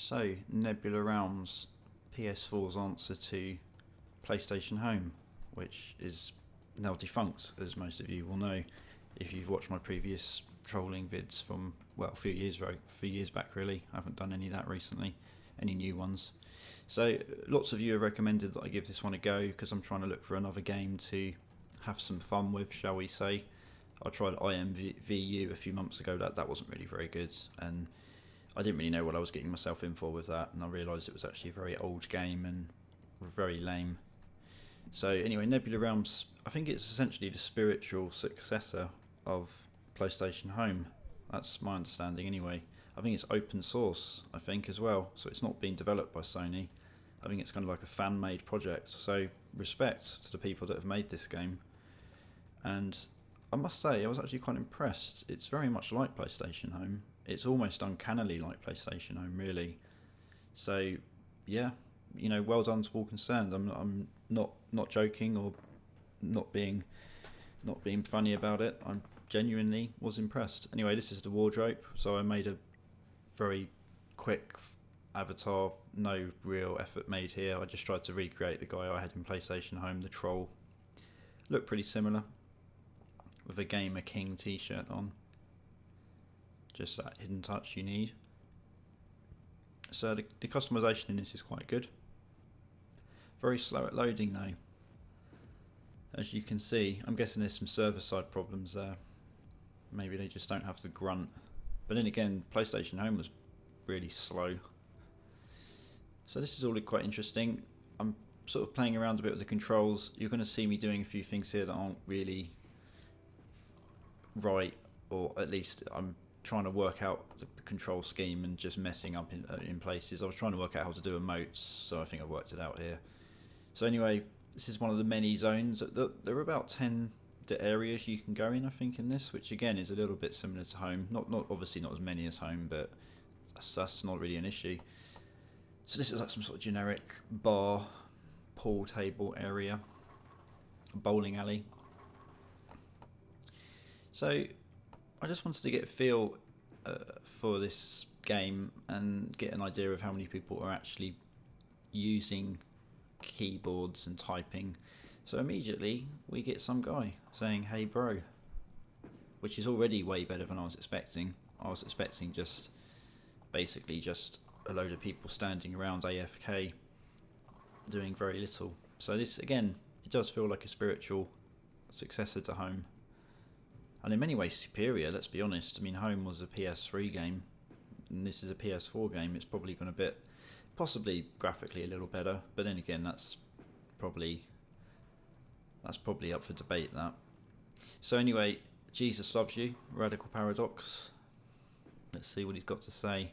So, Nebula Realms, PS4's answer to PlayStation Home, which is now defunct, as most of you will know if you've watched my previous trolling vids from, well, a few years back really. I haven't done any of that recently, any new ones. So lots of you have recommended that I give this one a go because I'm trying to look for another game to have some fun with, shall we say. I tried IMVU a few months ago, that wasn't really very good, and I didn't really know what I was getting myself in for with that, and I realised it was actually a very old game and very lame. So anyway, Nebula Realms, I think it's essentially the spiritual successor of PlayStation Home. That's my understanding anyway. I think it's open source, I think, as well, so it's not being developed by Sony. I think it's kind of like a fan-made project, so respect to the people that have made this game. And I must say, I was actually quite impressed. It's very much like PlayStation Home. It's almost uncannily like PlayStation Home, really. So, yeah, you know, well done to all concerned. I'm not joking or not being funny about it. I genuinely was impressed. Anyway, this is the wardrobe. So I made a very quick avatar, no real effort made here. I just tried to recreate the guy I had in PlayStation Home, the troll. Looked pretty similar, with a Gamer King t-shirt on. Just that hidden touch you need. So the customization in this is quite good. Very slow at loading though. As you can see, I'm guessing there's some server side problems there. Maybe they just don't have the grunt. But then again, PlayStation Home was really slow. So this is all quite interesting. I'm sort of playing around a bit with the controls. You're going to see me doing a few things here that aren't really right, or at least I'm trying to work out the control scheme and just messing up in places. I was trying to work out how to do emotes, so I think I worked it out here. So anyway, this is one of the many zones. There are about 10 areas you can go in, I think, in this, which again is a little bit similar to Home. Not obviously not as many as Home, but that's not really an issue. So this is like some sort of generic bar, pool table area, bowling alley. So I just wanted to get a feel for this game and get an idea of how many people are actually using keyboards and typing. So immediately we get some guy saying, "Hey bro," which is already way better than I was expecting. I was expecting just basically just a load of people standing around AFK doing very little. So this, again, it does feel like a spiritual successor to Home, and in many ways superior, let's be honest. I mean, Home was a PS3 game and this is a PS4 game. It's probably going to be possibly graphically a little better, but then again, that's probably up for debate, that. So anyway, Jesus Loves You, Radical Paradox. Let's see what he's got to say.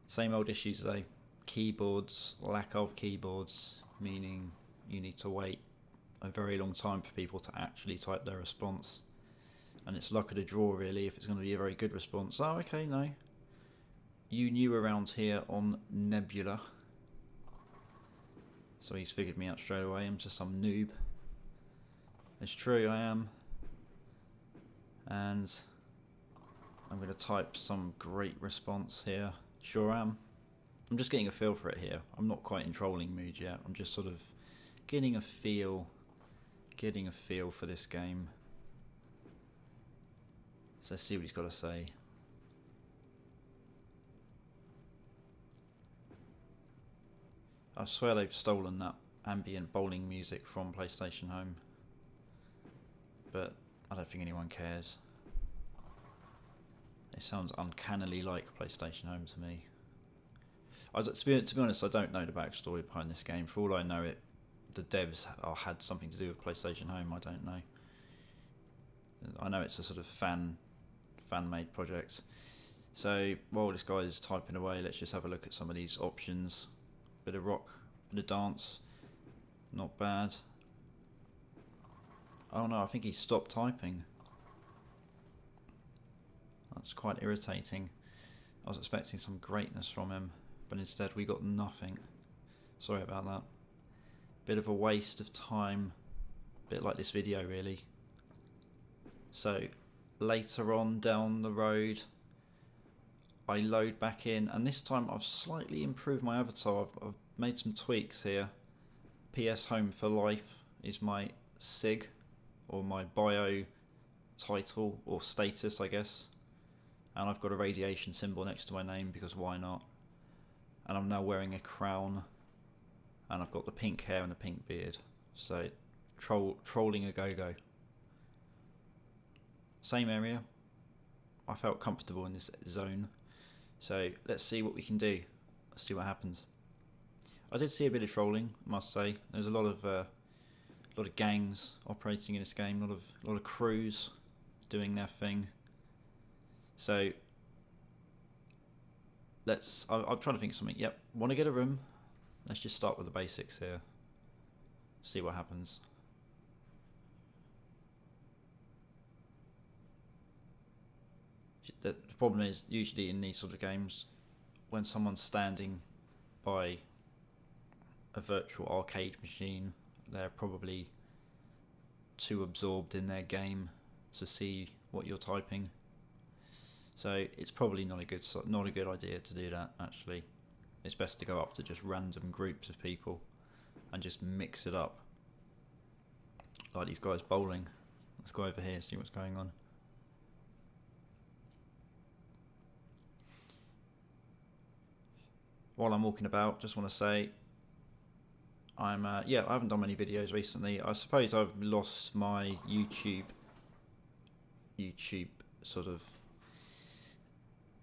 Same old issues though. Keyboards, lack of keyboards, meaning you need to wait a very long time for people to actually type their response. And it's luck of the draw really if it's going to be a very good response. Oh, okay, no. You new around here on Nebula. So he's figured me out straight away. I'm just some noob. It's true, I am. And I'm going to type some great response here. Sure am. I'm just getting a feel for it here. I'm not quite in trolling mood yet. I'm just sort of getting a feel for this game. So let's see what he's got to say. I swear they've stolen that ambient bowling music from PlayStation Home, but I don't think anyone cares. It sounds uncannily like PlayStation Home to me. To be honest, I don't know the backstory behind this game. For all I know, the devs had something to do with PlayStation Home. I don't know. I know it's a sort of fan-made project. So while this guy is typing away, let's just have a look at some of these options. Bit of rock, bit of dance, not bad. Oh no, I think he stopped typing. That's quite irritating. I was expecting some greatness from him, but instead we got nothing. Sorry about that. Bit of a waste of time, bit like this video really. So later on down the road, I load back in, and this time I've slightly improved my avatar. I've made some tweaks here. PS Home for Life is my SIG, or my bio title, or status, I guess. And I've got a radiation symbol next to my name, because why not? And I'm now wearing a crown, and I've got the pink hair and the pink beard. So, trolling a go-go. Same area. I felt comfortable in this zone. So let's see what we can do. Let's see what happens. I did see a bit of trolling, I must say. There's a lot of gangs operating in this game. A lot of crews doing their thing. So I'll try to think of something. Yep, want to get a room. Let's just start with the basics here. See what happens. The problem is, usually in these sort of games, when someone's standing by a virtual arcade machine, they're probably too absorbed in their game to see what you're typing. So it's probably not a good idea to do that. Actually, it's best to go up to just random groups of people and just mix it up, like these guys bowling. Let's go over here, see what's going on. While I'm walking about, just want to say, I haven't done many videos recently. I suppose I've lost my YouTube sort of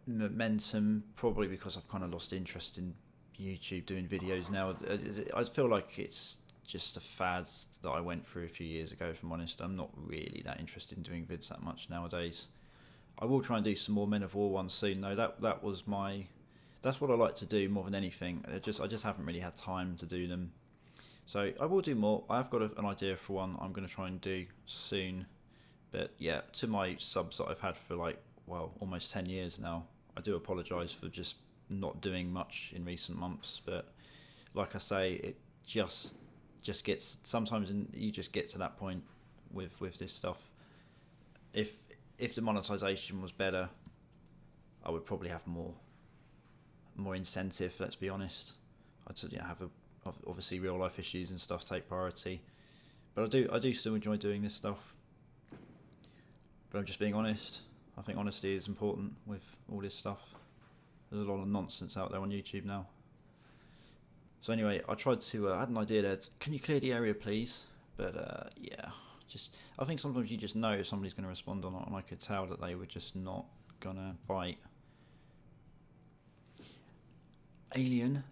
momentum, probably because I've kind of lost interest in YouTube doing videos now. I feel like it's just a fad that I went through a few years ago, if I'm honest. I'm not really that interested in doing vids that much nowadays. I will try and do some more Men of War ones soon though. That's what I like to do more than anything. I just haven't really had time to do them. So I will do more. I've got an idea for one I'm going to try and do soon. But yeah, to my subs that I've had for almost 10 years now, I do apologise for just not doing much in recent months. But like I say, it just gets, sometimes you just get to that point with this stuff. If the monetization was better, I would probably have more incentive, let's be honest. I'd have obviously real life issues and stuff take priority, but I do still enjoy doing this stuff. But I'm just being honest. I think honesty is important with all this stuff. There's a lot of nonsense out there on YouTube now. So anyway, I tried to I had an idea there. Can you clear the area, please? But yeah, I think sometimes you just know if somebody's going to respond or not, and I could tell that they were just not gonna bite. Alien.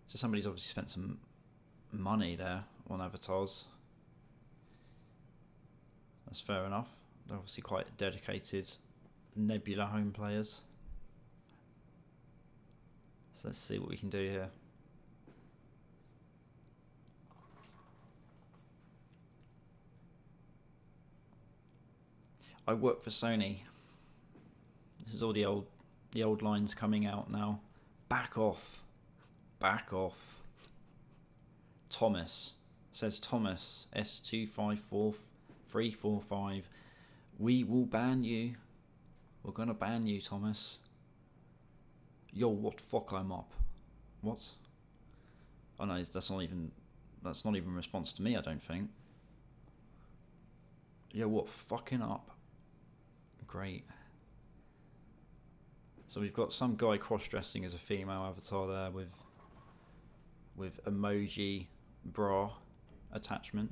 So somebody's obviously spent some money there on avatars. That's fair enough. They're obviously quite dedicated Nebula home players. So let's see what we can do here. I work for Sony. This is all the old lines coming out now. Back off. Back off. Thomas. Says Thomas. S254345. We will ban you. We're gonna ban you, Thomas. Yo, what fuck I'm up? What? Oh no, that's not even a response to me, I don't think. Yo, what fucking up? Great. So we've got some guy cross-dressing as a female avatar there with emoji bra attachment.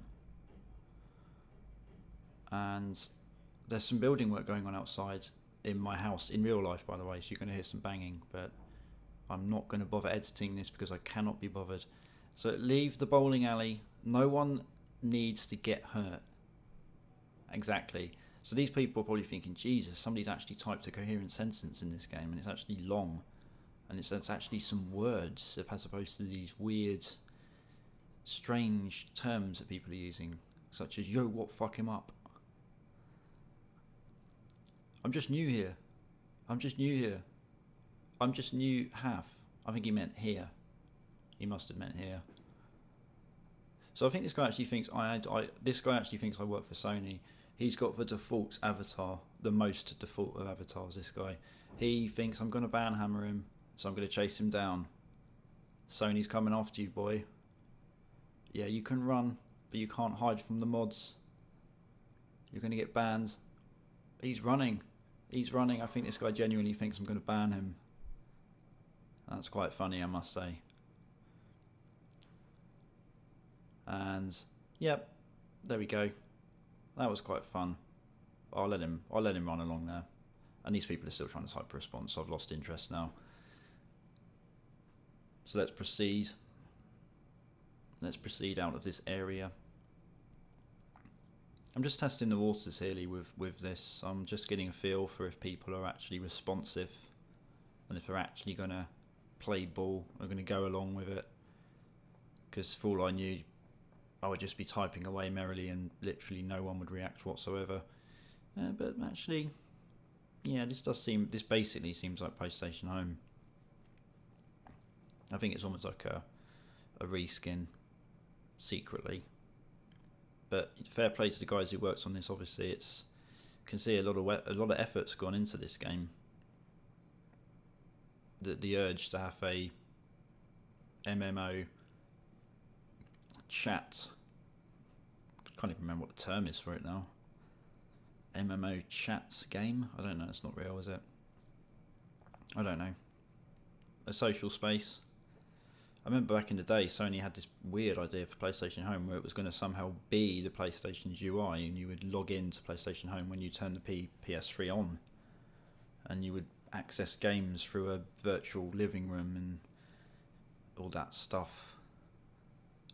And there's some building work going on outside in my house, in real life by the way, so you're going to hear some banging, but I'm not going to bother editing this because I cannot be bothered. So leave the bowling alley. No one needs to get hurt. Exactly. So these people are probably thinking, Jesus, somebody's actually typed a coherent sentence in this game, and it's actually long, and it's actually some words as opposed to these weird, strange terms that people are using, such as "yo, what, fuck him up." I'm just new here. I'm just new half. I think he meant here. He must have meant here. So I think this guy actually thinks I work for Sony. He's got the default avatar, the most default of avatars, this guy. He thinks I'm going to banhammer him, so I'm going to chase him down. Sony's coming after you, boy. Yeah, you can run, but you can't hide from the mods. You're going to get banned. He's running. He's running. I think this guy genuinely thinks I'm going to ban him. That's quite funny, I must say. And, yep, there we go. That was quite fun. I'll let him run along there. And these people are still trying to type a response, so I've lost interest now. So let's proceed. Let's proceed out of this area. I'm just testing the waters here with this. I'm just getting a feel for if people are actually responsive and if they're actually going to play ball, are going to go along with it. Because for all I knew, I would just be typing away merrily and literally no one would react whatsoever. But actually, yeah, this basically seems like PlayStation Home. I think it's almost like a reskin secretly. But fair play to the guys who worked on this. Obviously, you can see a lot of effort's gone into this game. The urge to have a MMO chat. I can't even remember what the term is for it now. MMO chat game? I don't know, it's not real, is it? I don't know. A social space. I remember back in the day, Sony had this weird idea for PlayStation Home where it was going to somehow be the PlayStation's UI, and you would log into PlayStation Home when you turn the PS3 on, and you would access games through a virtual living room and all that stuff.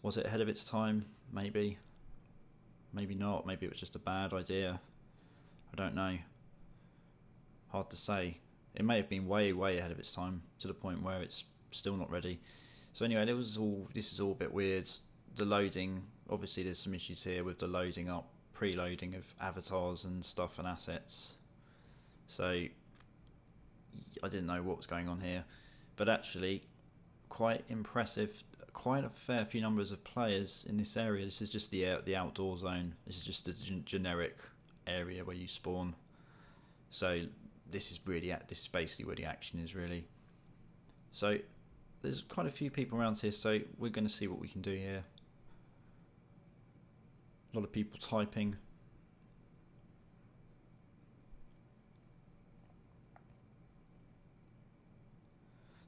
Was it ahead of its time? Maybe. Maybe not. Maybe it was just a bad idea. I don't know. Hard to say. It may have been way, way ahead of its time, to the point where it's still not ready. So anyway, this is all a bit weird. The loading, obviously there's some issues here with the loading up, preloading of avatars and stuff and assets. So I didn't know what was going on here. But actually, quite impressive. Quite a fair few numbers of players in this area. This is just the outdoor zone. This is just the generic area where you spawn. So this is basically where the action is, really. So there's quite a few people around here, so we're going to see what we can do here. A lot of people typing.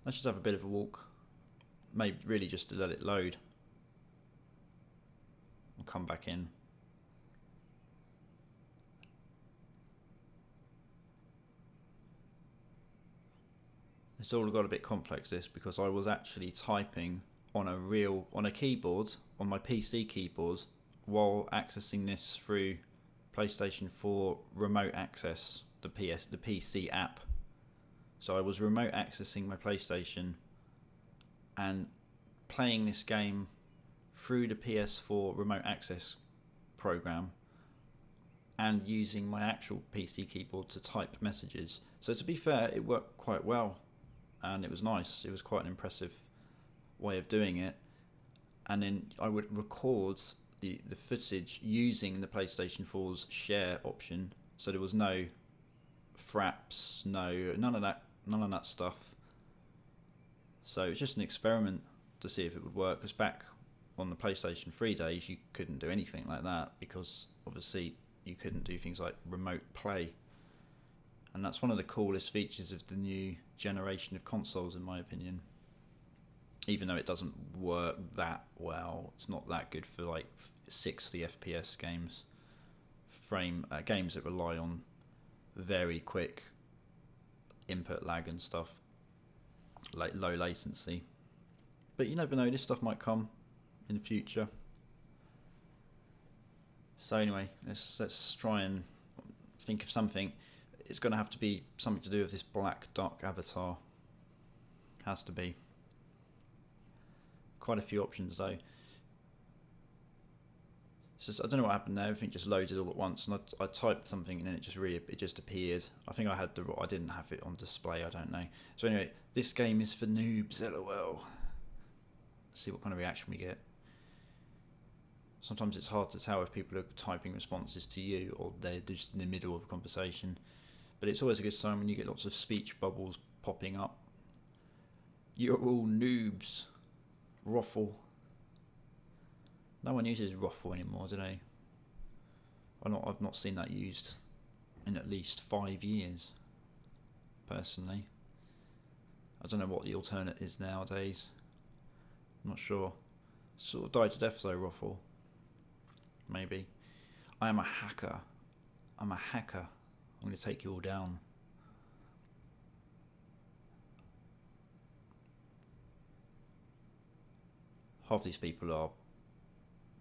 Let's just have a bit of a walk. Maybe really just to let it load. I'll come back in. It's all got a bit complex, this, because I was actually typing on a keyboard, on my PC keyboard, while accessing this through PlayStation 4 remote access, the PC app. So I was remote accessing my PlayStation and playing this game through the PS4 remote access program and using my actual PC keyboard to type messages. So to be fair, it worked quite well and it was nice. It was quite an impressive way of doing it. And then I would record the footage using the PlayStation 4's share option, so there was no fraps, none of that stuff. So it was just an experiment to see if it would work, because back on the PlayStation 3 days you couldn't do anything like that, because obviously you couldn't do things like remote play. And that's one of the coolest features of the new generation of consoles, in my opinion. Even though it doesn't work that well, it's not that good for like 60 FPS games. Games that rely on very quick input lag and stuff, like low latency. But you never know, this stuff might come in the future. So anyway, let's try and think of something. It's going to have to be something to do with this black duck avatar. Has to be. Quite a few options though. So I don't know what happened there. Everything just loaded all at once, and I typed something and then it just appeared. I think I didn't have it on display. I don't know. So anyway, this game is for noobs. LOL. Let's see what kind of reaction we get. sometimes it's hard to tell if people are typing responses to you or they're just in the middle of a conversation. But it's always a good sign when you get lots of speech bubbles popping up. You're all noobs. Ruffle. No one uses ruffle anymore, do they? I've not seen that used in at least 5 years, personally. I don't know what the alternate is nowadays. I'm not sure. Sort of died to death though, ruffle. Maybe. I am a hacker. I'm a hacker. I'm going to take you all down. Half these people are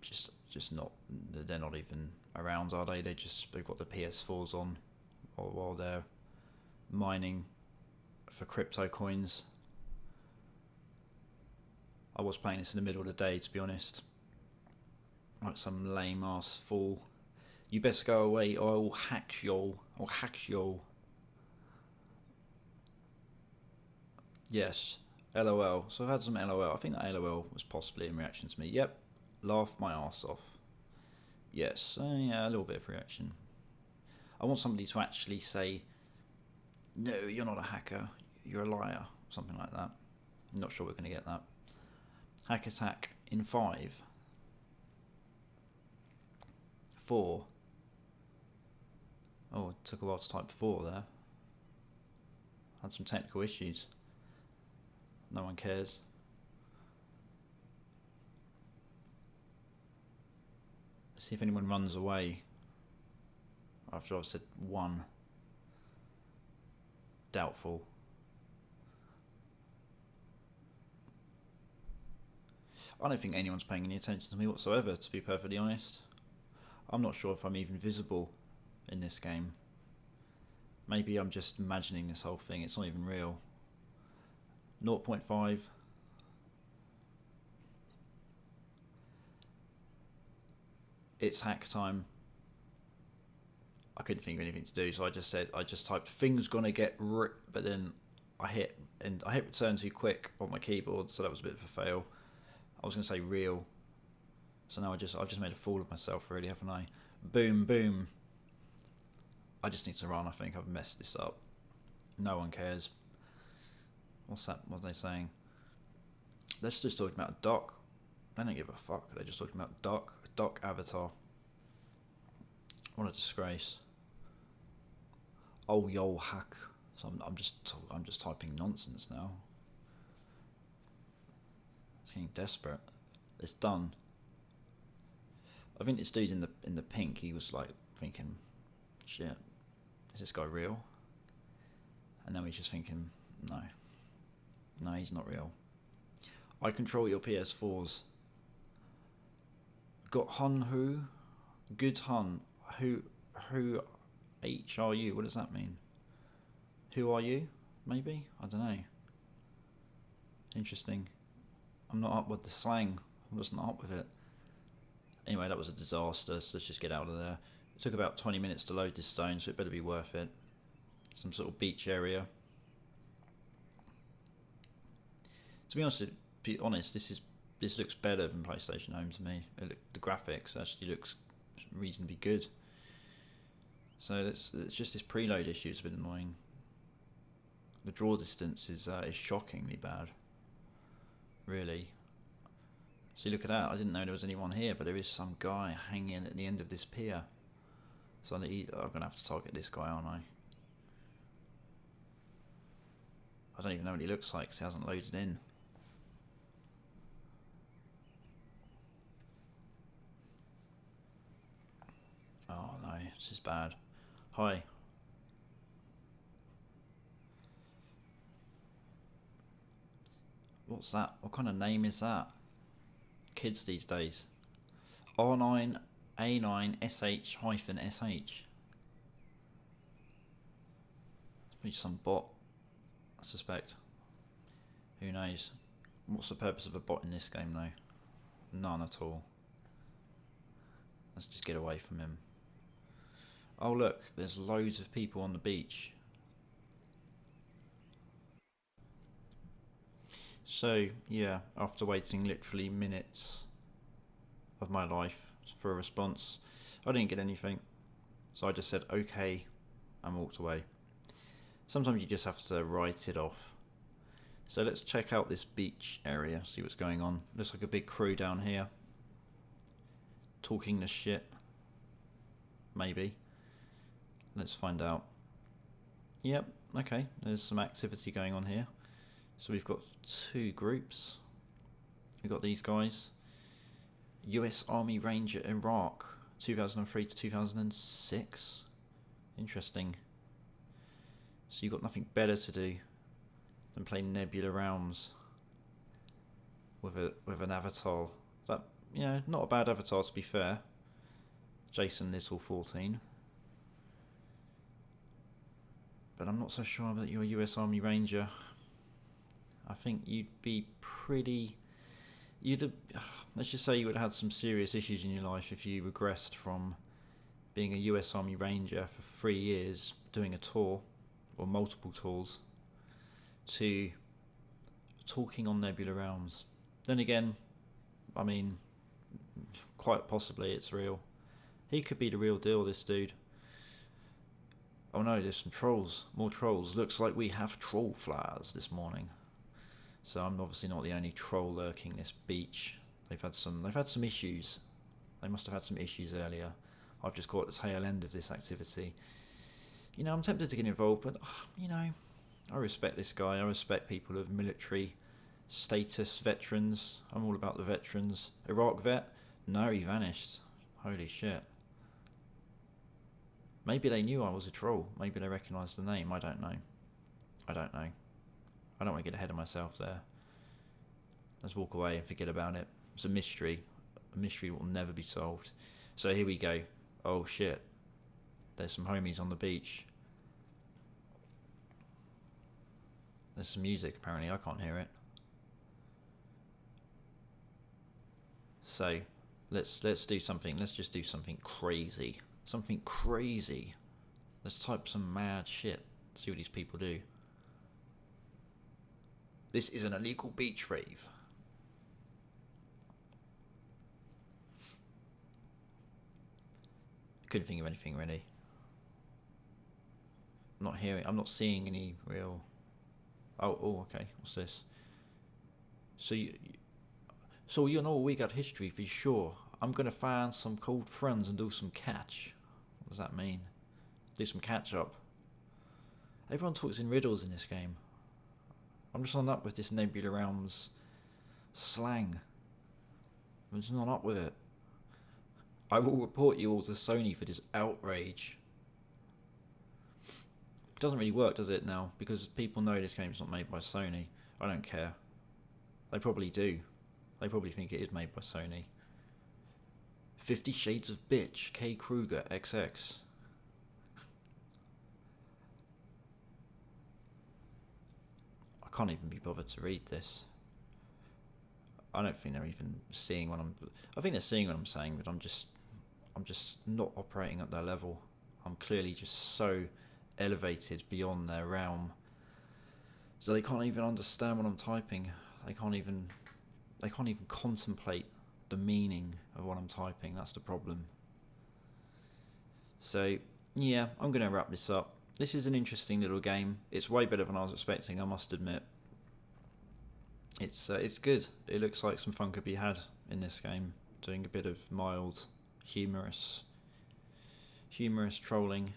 just not, they're not even around, are they? They've got the PS4s on while they're mining for crypto coins. I was playing this in the middle of the day, to be honest. Like some lame ass fool. You best go away or I will hack y'all. I'll hack y'all. Yes. LOL. So I've had some LOL. I think that LOL was possibly in reaction to me. Yep. Laugh my ass off. Yes. Yeah, a little bit of reaction. I want somebody to actually say, no, you're not a hacker. You're a liar. Something like that. I'm not sure we're going to get that. Hack attack in 5. 4. Oh, it took a while to type 4 there. Had some technical issues. No one cares. Let's see if anyone runs away after I've said 1. Doubtful. I don't think anyone's paying any attention to me whatsoever, to be perfectly honest. I'm not sure if I'm even visible in this game. Maybe I'm just imagining this whole thing, it's not even real. 0.5. It's hack time. I couldn't think of anything to do, so I just typed things gonna get ripped, but then I hit return too quick on my keyboard, so that was a bit of a fail. I was gonna say real. So now I've just made a fool of myself, really, haven't I? Boom, boom. I just need to run, I think. I've messed this up. No one cares. What's that? What are they saying? They're just talking about a doc. They don't give a fuck. They're just talking about doc avatar. What a disgrace. Oh, yo, hack. So I'm just typing nonsense now. It's getting desperate. It's done. I think this dude in the pink, he was like thinking, shit, is this guy real? And now he's just thinking, no, he's not real. I control your PS4s. Got Hun who? Good Hun. Who H are you? What does that mean? Who are you? Maybe? I don't know. Interesting. I'm not up with the slang. I'm just not up with it. Anyway, that was a disaster, so let's just get out of there. It took about 20 minutes to load this stone, so it better be worth it. Some sort of beach area. To be honest, this looks better than PlayStation Home to me. The graphics actually looks reasonably good. So it's just this preload issue that's a bit annoying. The draw distance is shockingly bad. Really. See, look at that. I didn't know there was anyone here, but there is some guy hanging at the end of this pier. So I'm going to have to target this guy, aren't I? I don't even know what he looks like because he hasn't loaded in. Oh no, this is bad. Hi. What's that? What kind of name is that? Kids these days. R9 A9 SH-SH. It's probably some bot, I suspect. Who knows? What's the purpose of a bot in this game though? None at all. Let's just get away from him. Oh look, there's loads of people on the beach. So yeah, after waiting literally minutes of my life for a response. I didn't get anything, so I just said okay and walked away. Sometimes you just have to write it off. So let's check out this beach area, see what's going on. Looks like a big crew down here. Talking the shit. Maybe. Let's find out. Yep, okay, there's some activity going on here. So we've got two groups. We've got these guys. US Army Ranger Iraq, 2003 to 2006. Interesting. So you've got nothing better to do than play Nebula Realms with an avatar. That, you know, not a bad avatar to be fair. Jason Little 14. But I'm not so sure that you're a US Army Ranger. I think you'd be pretty... let's just say you would have had some serious issues in your life if you regressed from being a US Army Ranger for 3 years doing a tour, or multiple tours, to talking on Nebula Realms. Then again, I mean, quite possibly it's real. He could be the real deal, this dude. Oh no, there's some trolls, more trolls. Looks like we have troll flyers this morning. So I'm obviously not the only troll lurking this beach. They've had some issues. They must have had some issues earlier. I've just caught the tail end of this activity. You know, I'm tempted to get involved, but you know, I respect this guy. I respect people of military status, veterans. I'm all about the veterans. Iraq vet? No, he vanished. Holy shit. Maybe they knew I was a troll. Maybe they recognised the name. I don't know. I don't know. I don't want to get ahead of myself there. Let's walk away and forget about it. It's a mystery. A mystery will never be solved. So here we go. Oh shit. There's some homies on the beach. There's some music apparently. I can't hear it. So let's do something. Let's just do something crazy. Something crazy. Let's type some mad shit. See what these people do. This is an illegal beach rave. Couldn't think of anything really. I'm not seeing any real... Oh, okay. What's this? So you know we got history for sure. I'm gonna find some cold friends and do some catch. What does that mean? Do some catch up. Everyone talks in riddles in this game. I'm just not up with this Nebula Realms slang. I'm just not up with it. I will report you all to Sony for this outrage. It doesn't really work, does it, now? Because people know this game's not made by Sony. I don't care. They probably do. They probably think it is made by Sony. 50 Shades of Bitch, K. Kruger, XX. I can't even be bothered to read this. I don't think they're even seeing what I think they're seeing what I'm saying, but I'm just not operating at their level. I'm clearly just so elevated beyond their realm, so they can't even understand what I'm typing. They can't even contemplate the meaning of what I'm typing. That's the problem. So yeah, I'm gonna wrap this up. This is an interesting little game. It's way better than I was expecting, I must admit. It's good. It looks like some fun could be had in this game, doing a bit of mild, humorous trolling.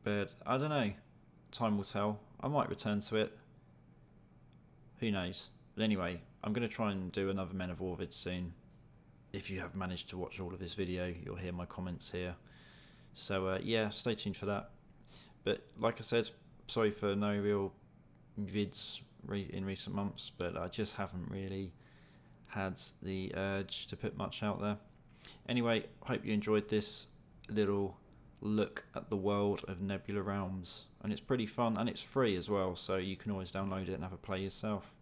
But I don't know. Time will tell. I might return to it. Who knows? But anyway, I'm going to try and do another Men of War vid soon. If you have managed to watch all of this video, you'll hear my comments here. So yeah, stay tuned for that. But like I said, sorry for no real vids in recent months, but I just haven't really had the urge to put much out there. Anyway, hope you enjoyed this little look at the world of Nebula Realms, and it's pretty fun and it's free as well, so you can always download it and have a play yourself.